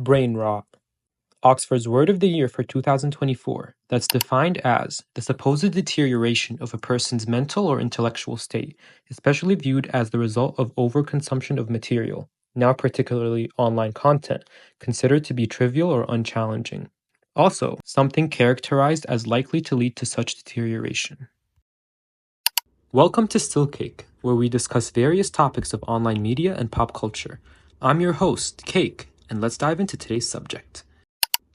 Brain rot. Oxford's Word of the Year for 2024, that's defined as the supposed deterioration of a person's mental or intellectual state, especially viewed as the result of overconsumption of material, now particularly online content, considered to be trivial or unchallenging. Also, something characterized as likely to lead to such deterioration. Welcome to Stillcake, where we discuss various topics of online media and pop culture. I'm your host, Cake, and let's dive into today's subject.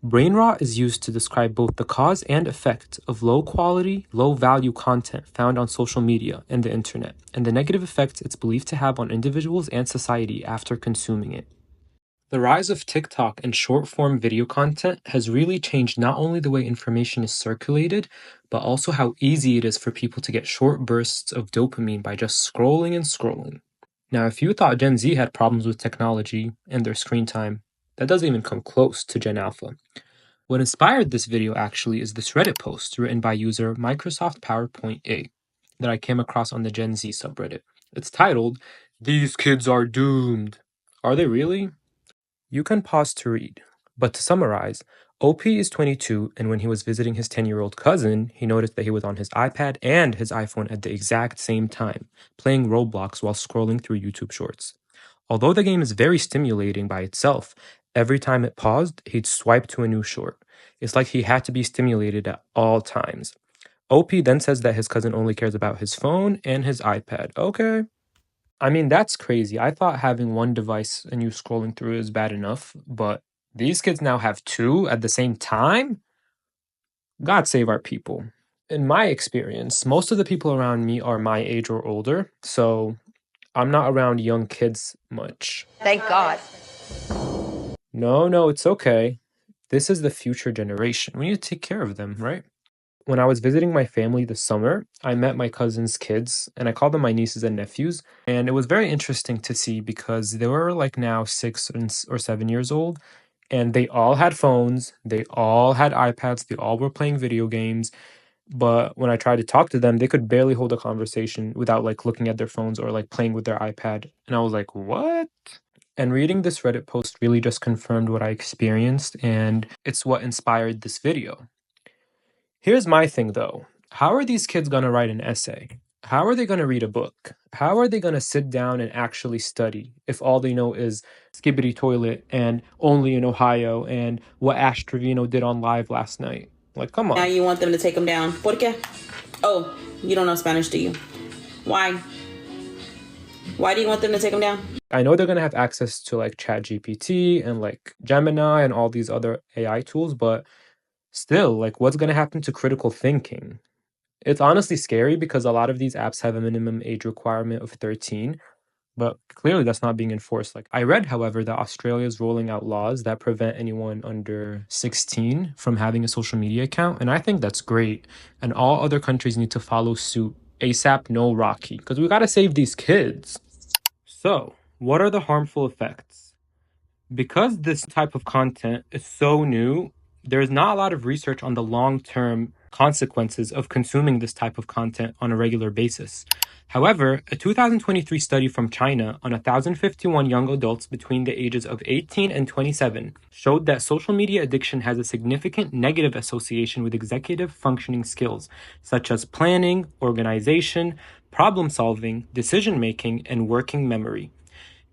Brain rot is used to describe both the cause and effect of low-quality, low-value content found on social media and the internet, and the negative effects it's believed to have on individuals and society after consuming it. The rise of TikTok and short-form video content has really changed not only the way information is circulated, but also how easy it is for people to get short bursts of dopamine by just scrolling and scrolling. Now, if you thought Gen Z had problems with technology and their screen time, that doesn't even come close to Gen Alpha. What inspired this video actually is this Reddit post written by user Microsoft PowerPoint A that I came across on the Gen Z subreddit. It's titled, "These kids are doomed." Are they really? You can pause to read, but to summarize, OP is 22, and when he was visiting his 10-year-old cousin, he noticed that he was on his iPad and his iPhone at the exact same time, playing Roblox while scrolling through YouTube Shorts. Although the game is very stimulating by itself, every time it paused, he'd swipe to a new short. It's like he had to be stimulated at all times. OP then says that his cousin only cares about his phone and his iPad. Okay. I mean, that's crazy. I thought having one device and you scrolling through is bad enough, but these kids now have two at the same time? God save our people. In my experience, most of the people around me are my age or older, so I'm not around young kids much. Thank God. No, it's okay. This is the future generation. We need to take care of them, right? When I was visiting my family this summer, I met my cousin's kids, and I call them my nieces and nephews. And it was very interesting to see because they were like now 6 or 7 years old, and they all had phones, they all had iPads, they all were playing video games. But when I tried to talk to them, they could barely hold a conversation without like looking at their phones or like playing with their iPad. And I was like, what? And reading this Reddit post really just confirmed what I experienced, and it's what inspired this video. Here's my thing though. How are these kids gonna write an essay? How are they gonna read a book? How are they gonna sit down and actually study if all they know is Skibbity Toilet and Only in Ohio and what Ash Trevino did on Live last night? Like, come on. Now you want them to take them down. ¿Por qué? Oh, you don't know Spanish, do you? Why? Why do you want them to take them down? I know they're going to have access to like ChatGPT and like Gemini and all these other AI tools, but still, like, what's going to happen to critical thinking? It's honestly scary because a lot of these apps have a minimum age requirement of 13, but clearly that's not being enforced. Like, I read, however, that Australia is rolling out laws that prevent anyone under 16 from having a social media account, and I think that's great. And all other countries need to follow suit ASAP, no Rocky, because we got to save these kids. So, what are the harmful effects? Because this type of content is so new, there's not a lot of research on the long-term consequences of consuming this type of content on a regular basis. However, a 2023 study from China on 1,051 young adults between the ages of 18 and 27 showed that social media addiction has a significant negative association with executive functioning skills, such as planning, organization, problem solving, decision making, and working memory.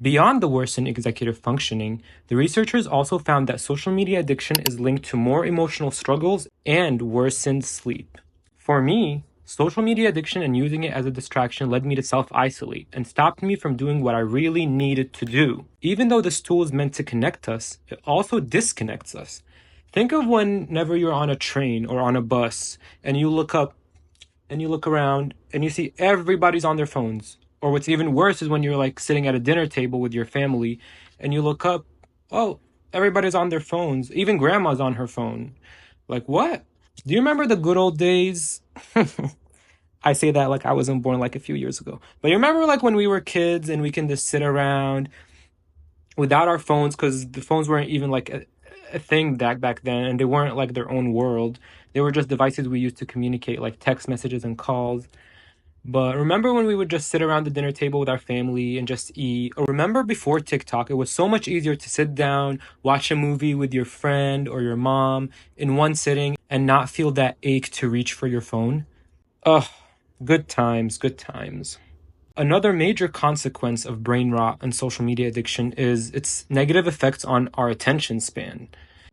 Beyond the worsened executive functioning, the researchers also found that social media addiction is linked to more emotional struggles and worsened sleep. For me, social media addiction and using it as a distraction led me to self-isolate and stopped me from doing what I really needed to do. Even though this tool is meant to connect us, it also disconnects us. Think of whenever you're on a train or on a bus and you look up and you look around and you see everybody's on their phones. Or what's even worse is when you're like sitting at a dinner table with your family and you look up, oh, everybody's on their phones. Even grandma's on her phone. Like, what? Do you remember the good old days? I say that like I wasn't born like a few years ago. But you remember like when we were kids and we can just sit around without our phones, because the phones weren't even like a thing back then, and they weren't like their own world. They were just devices we used to communicate, like text messages and calls. But remember when we would just sit around the dinner table with our family and just eat? Or remember before TikTok, it was so much easier to sit down, watch a movie with your friend or your mom in one sitting and not feel that ache to reach for your phone? Ugh, good times, good times. Another major consequence of brain rot and social media addiction is its negative effects on our attention span.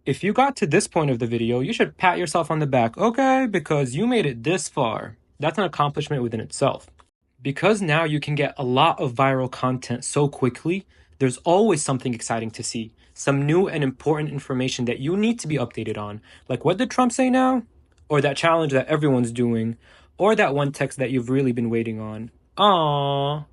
If you got to this point of the video, you should pat yourself on the back, okay, because you made it this far. That's an accomplishment within itself. Because now you can get a lot of viral content so quickly, there's always something exciting to see. Some new and important information that you need to be updated on. Like, what did Trump say now? Or that challenge that everyone's doing. Or that one text that you've really been waiting on. Aww.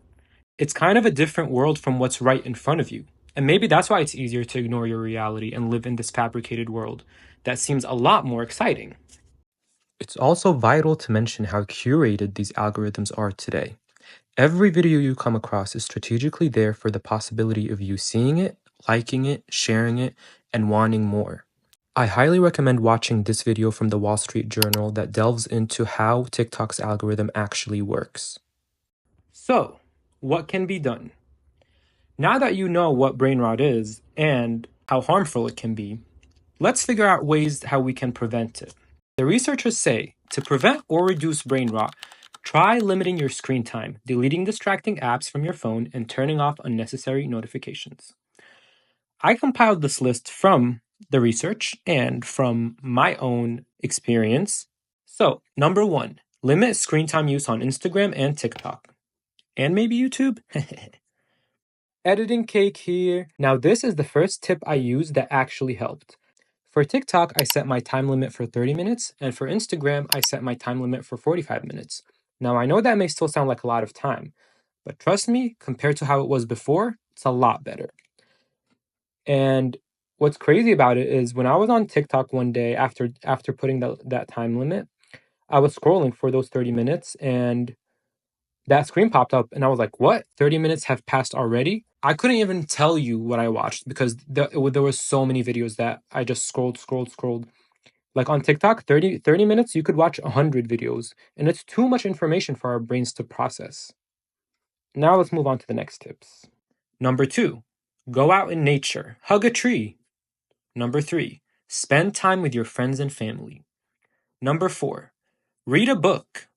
It's kind of a different world from what's right in front of you. And maybe that's why it's easier to ignore your reality and live in this fabricated world that seems a lot more exciting. It's also vital to mention how curated these algorithms are today. Every video you come across is strategically there for the possibility of you seeing it, liking it, sharing it, and wanting more. I highly recommend watching this video from the Wall Street Journal that delves into how TikTok's algorithm actually works. So, what can be done? Now that you know what brain rot is and how harmful it can be, let's figure out ways how we can prevent it. The researchers say to prevent or reduce brain rot, try limiting your screen time, deleting distracting apps from your phone, and turning off unnecessary notifications. I compiled this list from the research and from my own experience. So, number 1, limit screen time use on Instagram and TikTok. And maybe YouTube? Editing cake here. Now, this is the first tip I used that actually helped. For TikTok, I set my time limit for 30 minutes, and for Instagram, I set my time limit for 45 minutes. Now, I know that may still sound like a lot of time, but trust me, compared to how it was before, it's a lot better. And what's crazy about it is when I was on TikTok one day after putting that time limit, I was scrolling for those 30 minutes and that screen popped up and I was like, what? 30 minutes have passed already? I couldn't even tell you what I watched because there was so many videos that I just scrolled. Like on TikTok, 30 minutes, you could watch 100 videos. And it's too much information for our brains to process. Now let's move on to the next tips. Number 2, go out in nature. Hug a tree. Number 3, spend time with your friends and family. Number 4, read a book.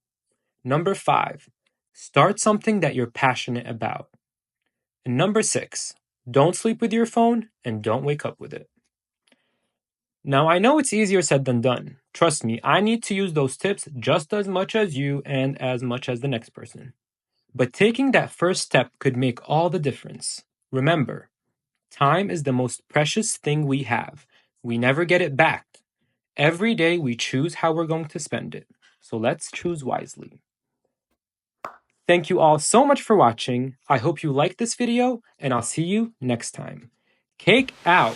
Number 5, start something that you're passionate about. And number 6, don't sleep with your phone and don't wake up with it. Now, I know it's easier said than done. Trust me, I need to use those tips just as much as you and as much as the next person. But taking that first step could make all the difference. Remember, time is the most precious thing we have. We never get it back. Every day we choose how we're going to spend it. So let's choose wisely. Thank you all so much for watching. I hope you liked this video, and I'll see you next time. Cake out!